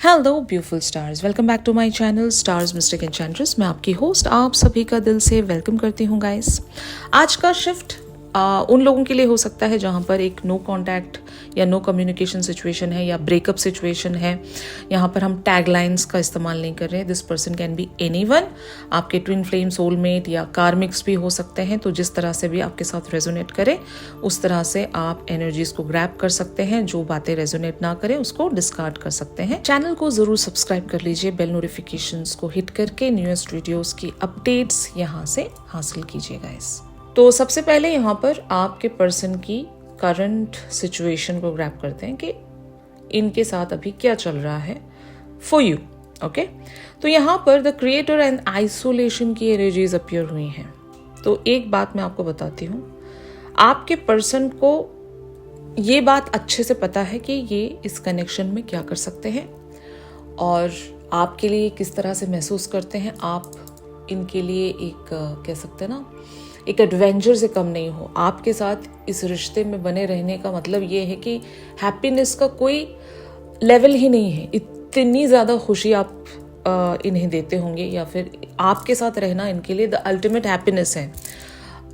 Hello beautiful stars, welcome back to my channel stars mystic enchantress. मैं आपकी host आप सभी का दिल से वेलकम करती हूँ गाइस। आज का शिफ्ट उन लोगों के लिए हो सकता है जहाँ पर एक नो कांटेक्ट या नो कम्युनिकेशन सिचुएशन है या ब्रेकअप सिचुएशन है। यहाँ पर हम टैग लाइन्स का इस्तेमाल नहीं कर रहे हैं। This person can B anyone, आपके ट्विन फ्लेम, सोलमेट या कार्मिक्स भी हो सकते हैं। तो जिस तरह से भी आपके साथ रेजोनेट करे उस तरह से आप एनर्जीज को ग्रैब कर सकते हैं। जो बातें रेजोनेट ना करें उसको डिस्कार्ड कर सकते हैं। चैनल को जरूर सब्सक्राइब कर लीजिए, बेल नोटिफिकेशंस को हिट करके न्यूएस्ट वीडियोस की अपडेट्स यहाँ से हासिल कीजिए गाइस। तो सबसे पहले यहाँ पर आपके पर्सन की करंट सिचुएशन को ग्रैब करते हैं कि इनके साथ अभी क्या चल रहा है फॉर यू। ओके, तो यहाँ पर द क्रिएटर एंड आइसोलेशन की एनर्जीज अपीयर हुई हैं। तो एक बात मैं आपको बताती हूँ, आपके पर्सन को ये बात अच्छे से पता है कि ये इस कनेक्शन में क्या कर सकते हैं और आपके लिए किस तरह से महसूस करते हैं। आप इनके लिए एक कह सकते हैं ना, एक एडवेंचर से कम नहीं हो। आपके साथ इस रिश्ते में बने रहने का मतलब ये है कि हैप्पीनेस का कोई लेवल ही नहीं है। इतनी ज़्यादा खुशी आप इन्हें देते होंगे या फिर आपके साथ रहना इनके लिए द अल्टीमेट हैप्पीनेस है।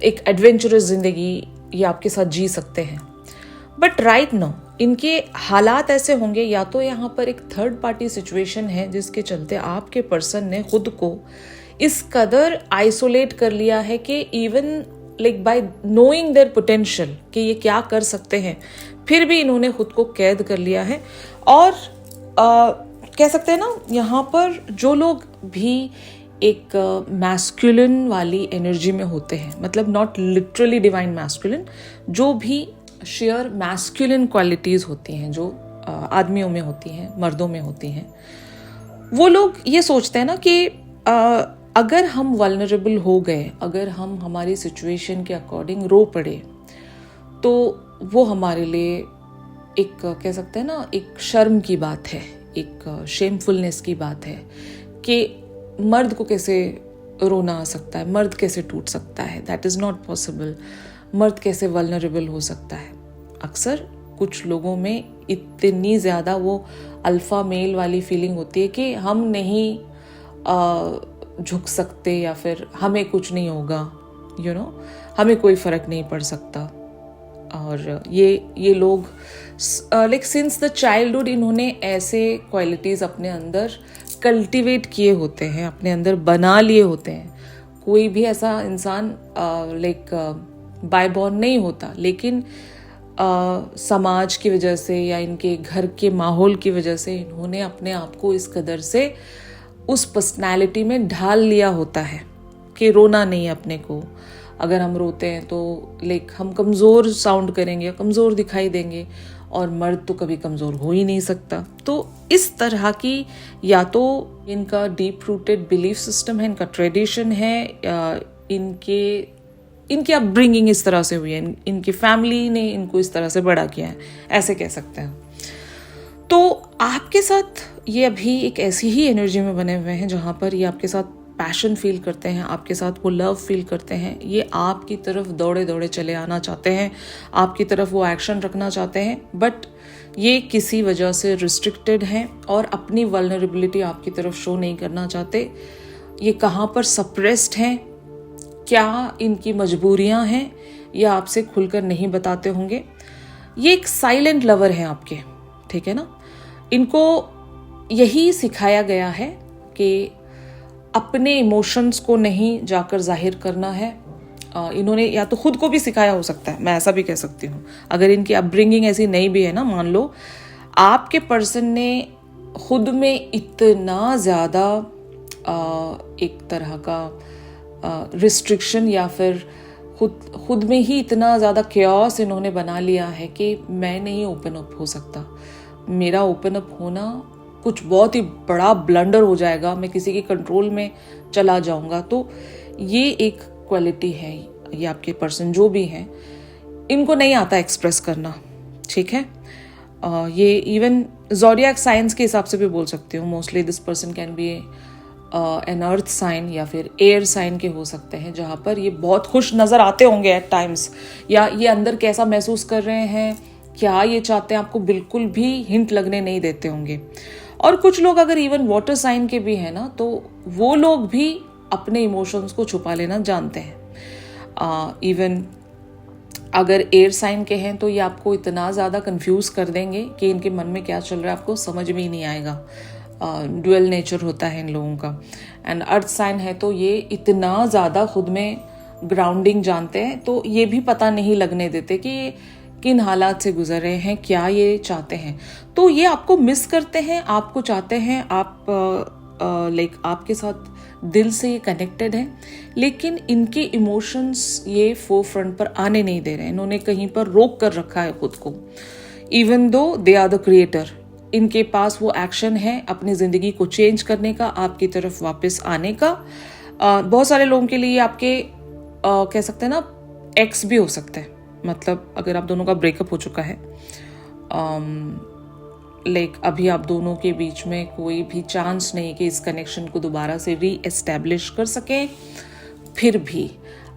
एक एडवेंचरस जिंदगी ये आपके साथ जी सकते हैं। बट राइट नाउ इनके हालात ऐसे होंगे, या तो यहाँ पर एक थर्ड पार्टी सिचुएशन है जिसके चलते आपके पर्सन ने खुद को इस कदर आइसोलेट कर लिया है कि even like bye knowing their potential कि ये क्या कर सकते हैं, फिर भी इन्होंने खुद को कैद कर लिया है। और कह सकते हैं ना, यहाँ पर जो लोग भी एक मैस्कुलिन वाली एनर्जी में होते हैं, मतलब नॉट लिटरली डिवाइन मैस्कुलिन, जो भी शेयर मैस्कुलिन क्वालिटीज़ होती हैं जो आदमियों में होती हैं, मर्दों में होती हैं, वो लोग ये सोचते हैं ना कि अगर हम वल्नरेबल हो गए, अगर हम हमारी सिचुएशन के अकॉर्डिंग रो पड़े, तो वो हमारे लिए एक कह सकते हैं ना, एक शर्म की बात है, एक शेमफुलनेस की बात है कि मर्द को कैसे रोना आ सकता है, मर्द कैसे टूट सकता है, दैट इज़ नॉट पॉसिबल। मर्द कैसे वल्नरेबल हो सकता है। अक्सर कुछ लोगों में इतनी ज़्यादा वो अल्फा मेल वाली फीलिंग होती है कि हम नहीं झुक सकते या फिर हमें कुछ नहीं होगा, यू नो, हमें कोई फ़र्क नहीं पड़ सकता। और ये लोग लाइक सिंस द चाइल्डहुड इन्होंने ऐसे क्वालिटीज़ अपने अंदर कल्टीवेट किए होते हैं, अपने अंदर बना लिए होते हैं। कोई भी ऐसा इंसान लाइक बाय बॉर्न नहीं होता, लेकिन समाज की वजह से या इनके घर के माहौल की वजह से इन्होंने अपने आप को इस कदर से उस पर्सनैलिटी में ढाल लिया होता है कि रोना नहीं है अपने को। अगर हम रोते हैं तो लाइक हम कमज़ोर साउंड करेंगे, कमज़ोर दिखाई देंगे, और मर्द तो कभी कमज़ोर हो ही नहीं सकता। तो इस तरह की या तो इनका डीप रूटेड बिलीफ सिस्टम है, इनका ट्रेडिशन है, इनकी अपब्रिंगिंग इस तरह से हुई है, इनकी फैमिली ने इनको इस तरह से बड़ा किया है, ऐसे कह सकते हैं। तो आपके साथ ये अभी एक ऐसी ही एनर्जी में बने हुए हैं जहाँ पर ये आपके साथ पैशन फील करते हैं, आपके साथ वो लव फील करते हैं। ये आपकी तरफ दौड़े दौड़े चले आना चाहते हैं, आपकी तरफ वो एक्शन रखना चाहते हैं, बट ये किसी वजह से रिस्ट्रिक्टेड हैं और अपनी वल्नरेबिलिटी आपकी तरफ शो नहीं करना चाहते। ये कहाँ पर सप्रेस्ड हैं, क्या इनकी मजबूरियाँ हैं, ये आपसे खुलकर नहीं बताते होंगे। ये एक साइलेंट लवर हैं आपके, ठीक है ना। इनको यही सिखाया गया है कि अपने इमोशंस को नहीं जाकर जाहिर करना है। इन्होंने या तो खुद को भी सिखाया हो सकता है, मैं ऐसा भी कह सकती हूँ। अगर इनकी अपब्रिंगिंग ऐसी नहीं भी है ना, मान लो आपके पर्सन ने खुद में इतना ज़्यादा एक तरह का रिस्ट्रिक्शन या फिर खुद में ही इतना ज़्यादा क्योस इन्होंने बना लिया है कि मैं नहीं ओपन अप हो सकता, मेरा ओपन अप होना कुछ बहुत ही बड़ा ब्लंडर हो जाएगा, मैं किसी के कंट्रोल में चला जाऊंगा। तो ये एक क्वालिटी है, ये आपके पर्सन जो भी हैं इनको नहीं आता एक्सप्रेस करना, ठीक है। ये इवन ज़ोडिएक साइंस के हिसाब से भी बोल सकती हूँ। Mostly this person can be an earth sign या फिर एयर साइन के हो सकते हैं, जहाँ पर ये बहुत खुश नज़र आते होंगे एट टाइम्स, या ये अंदर कैसा महसूस कर रहे हैं, क्या ये चाहते हैं, आपको बिल्कुल भी हिंट लगने नहीं देते होंगे। और कुछ लोग अगर इवन वाटर साइन के भी हैं ना, तो वो लोग भी अपने इमोशंस को छुपा लेना जानते हैं। इवन अगर एयर साइन के हैं तो ये आपको इतना ज़्यादा कंफ्यूज कर देंगे कि इनके मन में क्या चल रहा है आपको समझ में ही नहीं आएगा। ड्यूअल नेचर होता है इन लोगों का। एंड अर्थ साइन है तो ये इतना ज़्यादा खुद में ग्राउंडिंग जानते हैं, तो ये भी पता नहीं लगने देते कि ये किन हालात से गुजर रहे हैं, क्या ये चाहते हैं। तो ये आपको मिस करते हैं, आपको चाहते हैं, आप लाइक आपके साथ दिल से ये कनेक्टेड है, लेकिन इनके इमोशंस ये फोर फ्रंट पर आने नहीं दे रहे हैं। इन्होंने कहीं पर रोक कर रखा है खुद को। Even though they are the creator, इनके पास वो एक्शन है अपनी ज़िंदगी को चेंज करने का, आपकी तरफ वापस आने का। बहुत सारे लोगों के लिए आपके कह सकते हैं ना एक्स भी हो सकते हैं, मतलब अगर आप दोनों का ब्रेकअप हो चुका है, लाइक अभी आप दोनों के बीच में कोई भी चांस नहीं कि इस कनेक्शन को दोबारा से री एस्टैब्लिश कर सकें, फिर भी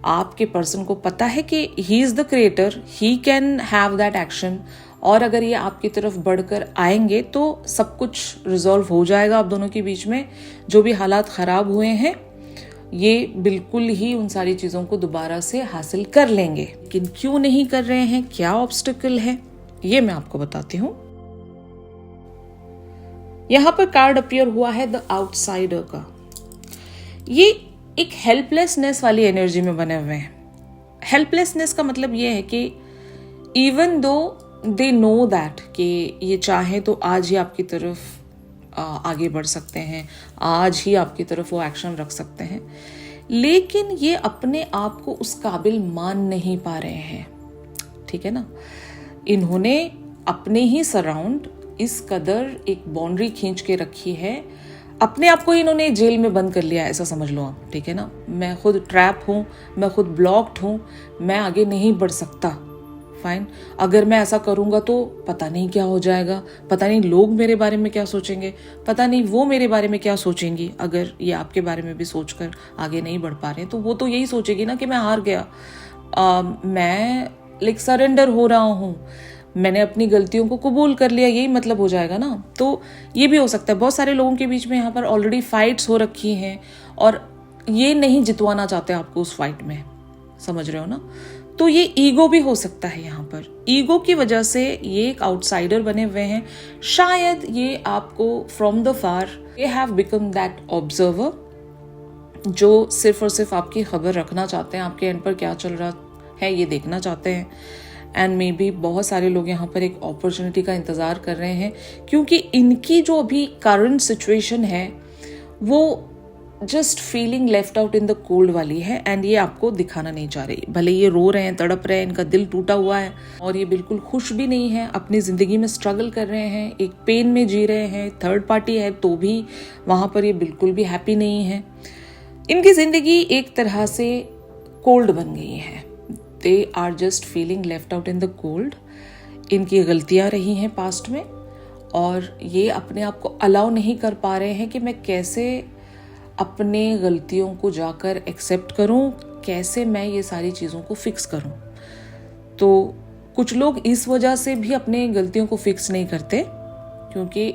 आपके पर्सन को पता है कि he is the creator, he can have that action, और अगर ये आपकी तरफ बढ़कर आएंगे तो सब कुछ रिजॉल्व हो जाएगा आप दोनों के बीच में। जो भी हालात ख़राब हुए हैं ये बिल्कुल ही उन सारी चीज़ों को दोबारा से हासिल कर लेंगे। लेकिन क्यों नहीं कर रहे हैं, क्या ऑब्स्टिकल है, ये मैं आपको बताती हूँ। यहां पर कार्ड अपीयर हुआ है द आउटसाइडर का। ये एक हेल्पलेसनेस वाली एनर्जी में बने हुए हैं। हेल्पलेसनेस का मतलब ये है कि even though they know that कि ये चाहे तो आज ही आपकी तरफ आगे बढ़ सकते हैं, आज ही आपकी तरफ वो एक्शन रख सकते हैं, लेकिन ये अपने आप को उस काबिल मान नहीं पा रहे हैं। ठीक है ना, इन्होंने अपने ही सराउंड इस कदर एक बाउंड्री खींच के रखी है, अपने आप को इन्होंने जेल में बंद कर लिया है, ऐसा समझ लो आप। ठीक है ना, मैं खुद ट्रैप हूँ, मैं खुद ब्लॉक्ड हूँ, मैं आगे नहीं बढ़ सकता। फाइन, अगर मैं ऐसा करूँगा तो पता नहीं क्या हो जाएगा, पता नहीं लोग मेरे बारे में क्या सोचेंगे, पता नहीं वो मेरे बारे में क्या सोचेंगी। अगर ये आपके बारे में भी सोचकर आगे नहीं बढ़ पा रहे हैं तो वो तो यही सोचेगी ना कि मैं हार गया, मैं लाइक सरेंडर हो रहा हूँ, मैंने अपनी गलतियों को कबूल कर लिया, यही मतलब हो जाएगा ना। तो ये भी हो सकता है। बहुत सारे लोगों के बीच में यहाँ पर ऑलरेडी फाइट्स हो रखी हैं और ये नहीं जितवाना चाहते आपको उस फाइट में, समझ रहे हो ना। तो ये ईगो भी हो सकता है। यहाँ पर ईगो की वजह से ये एक आउटसाइडर बने हुए हैं। शायद ये आपको फ्रॉम द फार ये हैव बिकम दैट ऑब्जर्वर जो सिर्फ और सिर्फ आपकी खबर रखना चाहते हैं, आपके एंड पर क्या चल रहा है ये देखना चाहते हैं। एंड मे बी बहुत सारे लोग यहाँ पर एक अपॉर्चुनिटी का इंतज़ार कर रहे हैं, क्योंकि इनकी जो अभी करंट सिचुएशन है वो just feeling left out in the cold वाली है, एंड ये आपको दिखाना नहीं चाह रही। भले ये रो रहे हैं, तड़प रहे हैं, इनका दिल टूटा हुआ है और ये बिल्कुल खुश भी नहीं है, अपनी ज़िंदगी में स्ट्रगल कर रहे हैं, एक पेन में जी रहे हैं, थर्ड पार्टी है तो भी वहाँ पर ये बिल्कुल भी हैप्पी नहीं है। इनकी ज़िंदगी एक तरह से कोल्ड बन गई है। They are just feeling left out in the cold. इनकी गलतियाँ रही हैं पास्ट में और ये अपने आप को अलाउ नहीं कर पा रहे हैं कि मैं कैसे अपने गलतियों को जाकर एक्सेप्ट करूं, कैसे मैं ये सारी चीज़ों को फिक्स करूं। तो कुछ लोग इस वजह से भी अपने गलतियों को फिक्स नहीं करते, क्योंकि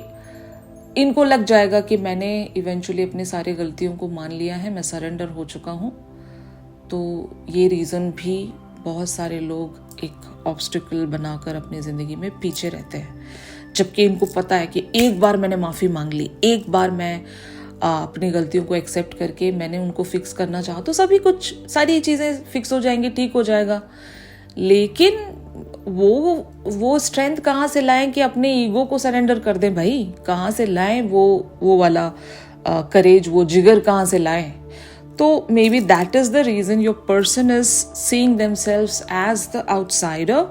इनको लग जाएगा कि मैंने इवेंचुअली अपने सारे गलतियों को मान लिया है, मैं सरेंडर हो चुका हूं। तो ये रीज़न भी बहुत सारे लोग एक ऑब्स्टिकल बनाकर अपनी ज़िंदगी में पीछे रहते हैं, जबकि इनको पता है कि एक बार मैंने माफ़ी मांग ली, एक बार मैं अपनी गलतियों को एक्सेप्ट करके मैंने उनको फिक्स करना चाहा तो सभी कुछ सारी चीज़ें फिक्स हो जाएंगी, ठीक हो जाएगा। लेकिन वो स्ट्रेंथ कहाँ से लाएं कि अपने ईगो को सरेंडर कर दें भाई, कहाँ से लाएं वो वाला करेज, वो जिगर कहाँ से लाएं। तो maybe that is the reason your person is seeing themselves as the outsider.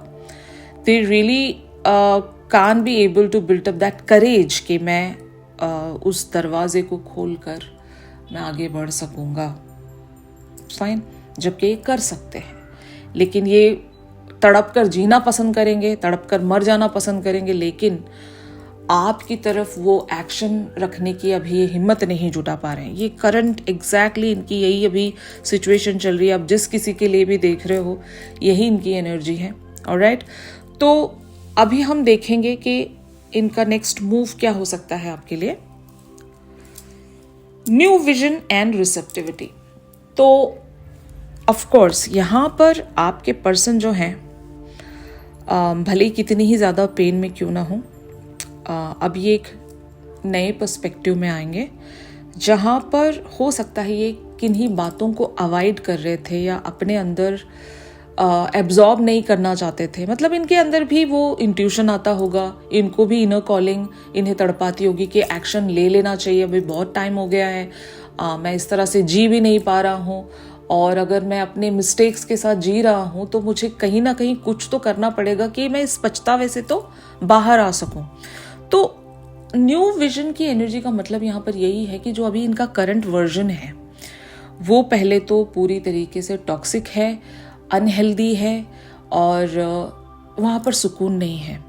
They really can't be able to build up that courage कि मैं उस दरवाजे को खोलकर मैं आगे बढ़ सकूंगा। फाइन, जबकि ये कर सकते हैं, लेकिन ये तड़प कर जीना पसंद करेंगे, तड़प कर मर जाना पसंद करेंगे, लेकिन आपकी तरफ वो एक्शन रखने की अभी ये हिम्मत नहीं जुटा पा रहे हैं। ये करंट एग्जैक्टली इनकी यही अभी सिचुएशन चल रही है। आप जिस किसी के लिए भी देख रहे हो यही इनकी एनर्जी है। ऑलराइट, तो अभी हम देखेंगे कि इनका नेक्स्ट मूव क्या हो सकता है आपके लिए? New vision and receptivity. तो ऑफ कोर्स यहाँ पर आपके पर्सन जो हैं भले ही कितनी ही ज़्यादा पेन में क्यों ना हो, अब ये एक नए पर्सपेक्टिव में आएंगे जहाँ पर हो सकता है ये किन्हीं बातों को अवॉइड कर रहे थे या अपने अंदर एब्जॉर्ब नहीं करना चाहते थे। मतलब इनके अंदर भी वो इंट्यूशन आता होगा, इनको भी इनर कॉलिंग इन्हें तड़पाती होगी कि एक्शन ले लेना चाहिए, अभी बहुत टाइम हो गया है, मैं इस तरह से जी भी नहीं पा रहा हूँ, और अगर मैं अपने मिस्टेक्स के साथ जी रहा हूँ तो मुझे कहीं ना कहीं कुछ तो करना पड़ेगा कि मैं इस पछतावे से तो बाहर आ सकूँ। तो न्यू विजन की एनर्जी का मतलब यहाँ पर यही है कि जो अभी इनका करंट वर्जन है वो पहले तो पूरी तरीके से टॉक्सिक है, अनहेल्दी है, और वहाँ पर सुकून नहीं है।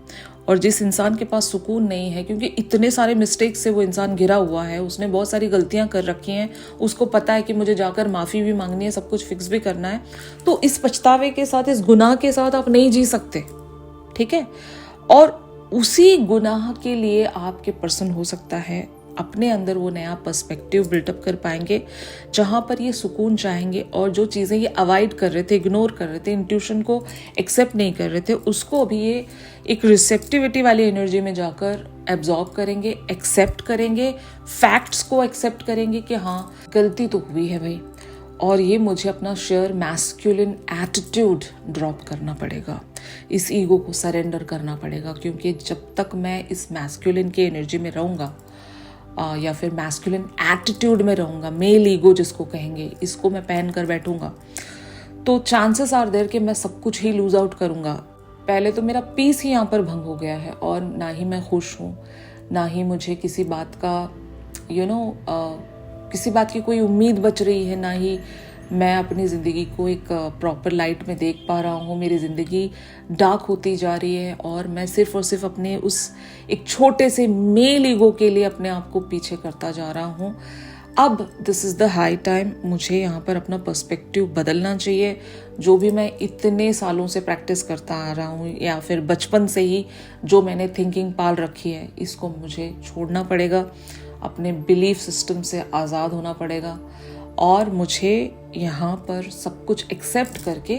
और जिस इंसान के पास सुकून नहीं है, क्योंकि इतने सारे मिस्टेक से वो इंसान घिरा हुआ है, उसने बहुत सारी गलतियां कर रखी हैं, उसको पता है कि मुझे जाकर माफ़ी भी मांगनी है, सब कुछ फिक्स भी करना है, तो इस पछतावे के साथ, इस गुनाह के साथ आप नहीं जी सकते, ठीक है। और उसी गुनाह के लिए आपके पर्सन हो सकता है अपने अंदर वो नया पर्सपेक्टिव बिल्टअप कर पाएंगे जहाँ पर ये सुकून चाहेंगे, और जो चीज़ें ये अवॉइड कर रहे थे, इग्नोर कर रहे थे, इंट्यूशन को एक्सेप्ट नहीं कर रहे थे, उसको अभी ये एक रिसेप्टिविटी वाली एनर्जी में जाकर एब्जॉर्ब करेंगे, एक्सेप्ट करेंगे, फैक्ट्स को एक्सेप्ट करेंगे कि हाँ गलती तो हुई है भाई, और ये मुझे अपना शेयर मैस्कुलिन एटीट्यूड ड्रॉप करना पड़ेगा, इस ईगो को सरेंडर करना पड़ेगा, क्योंकि जब तक मैं इस मैस्कुलिन की एनर्जी में रहूँगा या फिर मैस्कुलिन एटीट्यूड में रहूँगा, मेल ईगो जिसको कहेंगे, इसको मैं पहन कर बैठूँगा, तो चांसेस आर देयर कि मैं सब कुछ ही लूज आउट करूँगा। पहले तो मेरा पीस ही यहाँ पर भंग हो गया है, और ना ही मैं खुश हूँ, ना ही मुझे किसी बात का किसी बात की कोई उम्मीद बच रही है, ना ही मैं अपनी ज़िंदगी को एक प्रॉपर लाइट में देख पा रहा हूँ। मेरी ज़िंदगी डार्क होती जा रही है, और मैं सिर्फ और सिर्फ अपने उस एक छोटे से मेल ईगो के लिए अपने आप को पीछे करता जा रहा हूँ। अब this is the high time, मुझे यहाँ पर अपना पर्सपेक्टिव बदलना चाहिए। जो भी मैं इतने सालों से प्रैक्टिस करता आ रहा हूँ, या फिर बचपन से ही जो मैंने थिंकिंग पाल रखी है, इसको मुझे छोड़ना पड़ेगा, अपने बिलीफ सिस्टम से आज़ाद होना पड़ेगा, और मुझे यहाँ पर सब कुछ एक्सेप्ट करके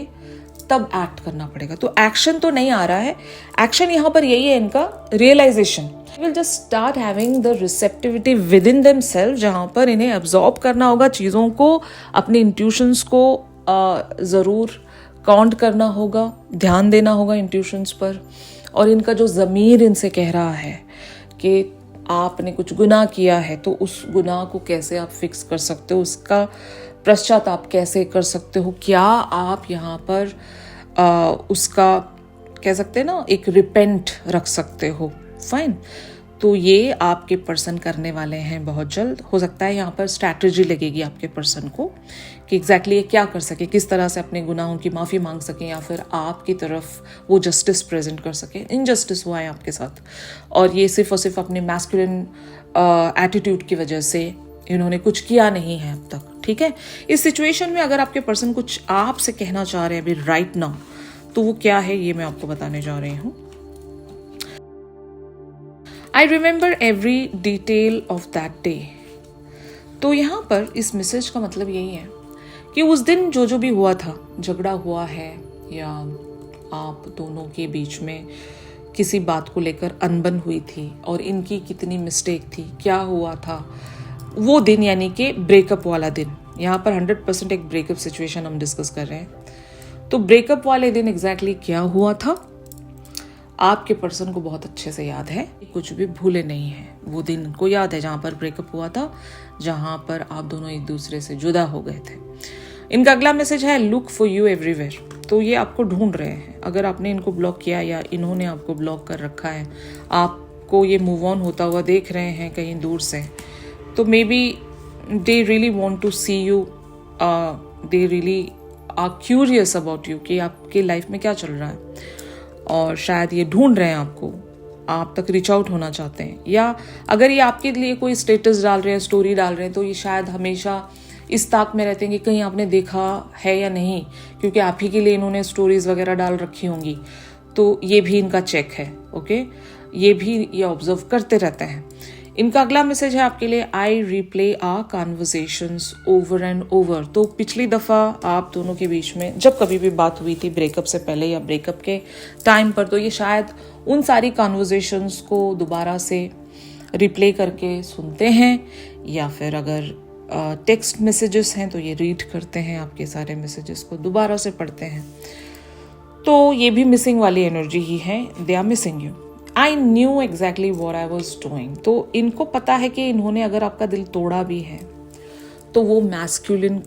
तब एक्ट करना पड़ेगा। तो एक्शन तो नहीं आ रहा है, एक्शन यहाँ पर यही है इनका, realization. Will just start having the receptivity within themself, जहाँ पर इन्हें एब्जॉर्ब करना होगा चीज़ों को, अपने इंट्यूशंस को ज़रूर काउंट करना होगा, ध्यान देना होगा इंट्यूशंस पर। और इनका जो ज़मीर इनसे कह रहा है कि आपने कुछ गुनाह किया है, तो उस गुनाह को कैसे आप फिक्स कर सकते हो, उसका पश्चाताप कैसे कर सकते हो, क्या आप यहाँ पर उसका कह सकते हैं ना एक रिपेंट रख सकते हो, फाइन। तो ये आपके पर्सन करने वाले हैं बहुत जल्द। हो सकता है यहाँ पर स्ट्रैटेजी लगेगी आपके पर्सन को कि एग्जैक्टली ये क्या कर सके, किस तरह से अपने गुनाहों की माफ़ी मांग सकें, या फिर आपकी तरफ वो जस्टिस प्रेजेंट कर सकें। इनजस्टिस हुआ है आपके साथ, और ये सिर्फ और सिर्फ अपने मैस्कुलिन एटीट्यूड की वजह से इन्होंने कुछ किया नहीं है अब तक, ठीक है। इस सिचुएशन में अगर आपके पर्सन कुछ आपसे कहना चाह रहे हैं अभी राइट नाउ, तो वो क्या है ये मैं आपको बताने जा रही हूँ। I remember every detail of that day. तो यहाँ पर इस मैसेज का मतलब यही है कि उस दिन जो जो भी हुआ था, झगड़ा हुआ है या आप दोनों के बीच में किसी बात को लेकर अनबन हुई थी, और इनकी कितनी मिस्टेक थी, क्या हुआ था वो दिन, यानी कि ब्रेकअप वाला दिन। यहाँ पर 100% एक ब्रेकअप सिचुएशन हम डिस्कस कर रहे हैं। तो ब्रेकअप वाले दिन एग्जैक्टली क्या हुआ था आपके पर्सन को बहुत अच्छे से याद है, कुछ भी भूले नहीं है। वो दिन को याद है जहाँ पर ब्रेकअप हुआ था, जहाँ पर आप दोनों एक दूसरे से जुदा हो गए थे। इनका अगला मैसेज है लुक फॉर यू एवरीवेयर। तो ये आपको ढूंढ रहे हैं। अगर आपने इनको ब्लॉक किया या इन्होंने आपको ब्लॉक कर रखा है, आपको ये मूव ऑन होता हुआ देख रहे हैं कहीं दूर से, तो maybe they really want to see you, they really are curious about you कि आपकी लाइफ में क्या चल रहा है, और शायद ये ढूंढ रहे हैं आपको, आप तक रीच आउट होना चाहते हैं। या अगर ये आपके लिए कोई स्टेटस डाल रहे हैं, स्टोरी डाल रहे हैं, तो ये शायद हमेशा इस ताक में रहते हैं कि कहीं आपने देखा है या नहीं, क्योंकि आप ही के लिए इन्होंने स्टोरीज वगैरह डाल रखी होंगी। तो ये भी इनका चेक है, ओके। ये भी ये ऑब्जर्व करते रहते हैं। इनका अगला मैसेज है आपके लिए, I replay our conversations over and over. तो पिछली दफ़ा आप दोनों के बीच में जब कभी भी बात हुई थी ब्रेकअप से पहले या ब्रेकअप के टाइम पर, तो ये शायद उन सारी कॉन्वर्सेशंस को दोबारा से रिप्ले करके सुनते हैं, या फिर अगर टेक्स्ट मैसेजेस हैं तो ये रीड करते हैं आपके सारे मैसेजेस को, दोबारा से पढ़ते हैं। तो ये भी मिसिंग वाली एनर्जी ही है, they are missing you. I knew exactly what I was doing. तो इनको पता है कि इन्होंने अगर आपका दिल तोड़ा भी है तो वो मैस्कुलिन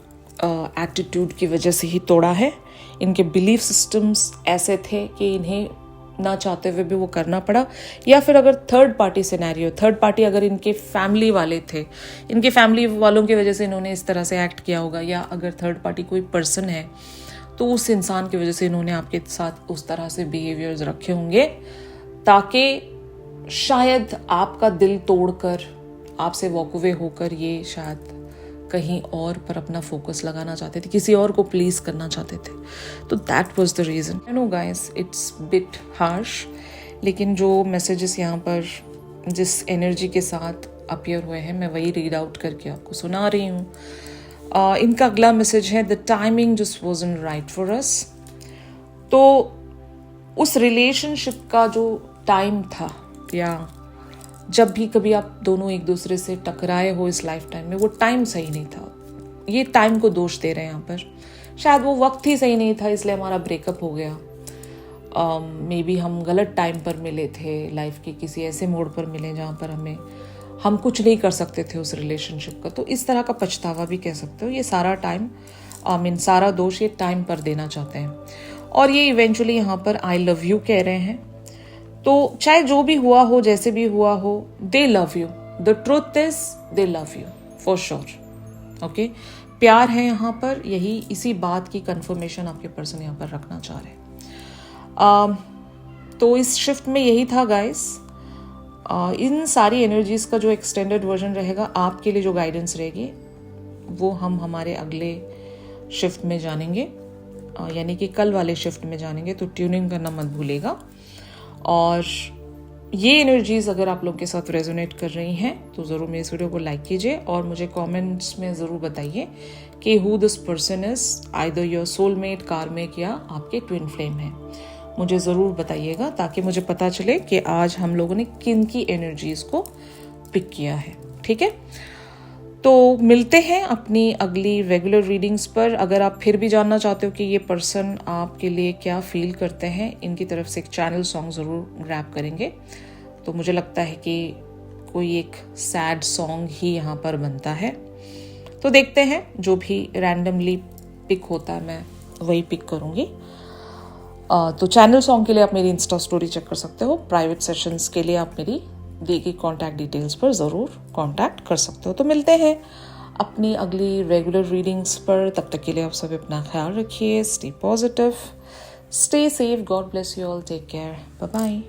एटीट्यूड की वजह से ही तोड़ा है। इनके बिलीफ सिस्टम्स ऐसे थे कि इन्हें ना चाहते हुए भी वो करना पड़ा, या फिर अगर third party scenario, third party अगर इनके फैमिली वाले थे, इनके फैमिली वालों की वजह से इन्होंने इस तरह से एक्ट किया होगा, या अगर थर्ड पार्टी कोई पर्सन है तो उस इंसान की वजह से इन्होंने आपके साथ उस तरह से बिहेवियर्स रखे होंगे ताकि शायद आपका दिल तोड़कर आपसे वॉक अवे होकर ये शायद कहीं और पर अपना फोकस लगाना चाहते थे, किसी और को प्लीज करना चाहते थे। तो that was the reason. I know guys, it's bit harsh, लेकिन जो मैसेजेस यहाँ पर जिस एनर्जी के साथ अपीयर हुए हैं मैं वही रीड आउट करके आपको सुना रही हूँ। इनका अगला मैसेज है, the timing just wasn't right for us. तो उस रिलेशनशिप का जो टाइम था, या जब भी कभी आप दोनों एक दूसरे से टकराए हो इस लाइफ टाइम में, वो टाइम सही नहीं था। ये टाइम को दोष दे रहे हैं यहाँ पर। शायद वो वक्त ही सही नहीं था, इसलिए हमारा ब्रेकअप हो गया। मे बी हम गलत टाइम पर मिले थे, लाइफ के किसी ऐसे मोड़ पर मिले जहाँ पर हम कुछ नहीं कर सकते थे उस रिलेशनशिप का। तो इस तरह का पछतावा भी कह सकते हो। ये सारा टाइम सारा दोष ये टाइम पर देना चाहते हैं, और ये इवेंचुअली यहाँ पर आई लव यू कह रहे हैं। तो चाहे जो भी हुआ हो, जैसे भी हुआ हो, दे love you. The truth is they love you for sure. Okay, प्यार है यहाँ पर, यही इसी बात की कंफर्मेशन आपके पर्सन यहाँ पर रखना चाह रहे हैं। तो इस शिफ्ट में यही था गाइस। इन सारी एनर्जीज का जो एक्सटेंडेड वर्जन रहेगा आपके लिए, जो गाइडेंस रहेगी वो हम हमारे अगले शिफ्ट में जानेंगे, यानी कि कल वाले शिफ्ट में जानेंगे। तो ट्यूनिंग करना मत भूलेगा। और ये एनर्जीज अगर आप लोगों के साथ रेजोनेट कर रही हैं तो ज़रूर मेरे इस वीडियो को लाइक कीजिए और मुझे कमेंट्स में ज़रूर बताइए कि who this person is, either your soulmate, कार्मिक, या आपके ट्विन फ्लेम है। मुझे ज़रूर बताइएगा ताकि मुझे पता चले कि आज हम लोगों ने किन की एनर्जीज को पिक किया है। ठीक है, तो मिलते हैं अपनी अगली रेगुलर रीडिंग्स पर। अगर आप फिर भी जानना चाहते हो कि ये पर्सन आपके लिए क्या फील करते हैं, इनकी तरफ से एक चैनल सॉन्ग ज़रूर ग्रैब करेंगे। तो मुझे लगता है कि कोई एक सैड सॉन्ग ही यहाँ पर बनता है। तो देखते हैं, जो भी रैंडमली पिक होता है मैं वही पिक करूँगी। तो चैनल सॉन्ग के लिए आप मेरी इंस्टा स्टोरी चेक कर सकते हो। प्राइवेट सेशंस के लिए आप मेरी दी गई कॉन्टैक्ट डिटेल्स पर ज़रूर कॉन्टैक्ट कर सकते हो। तो मिलते हैं अपनी अगली रेगुलर रीडिंग्स पर। तब तक के लिए आप सभी अपना ख्याल रखिए। Stay positive, stay safe, God bless you all, take care, bye bye.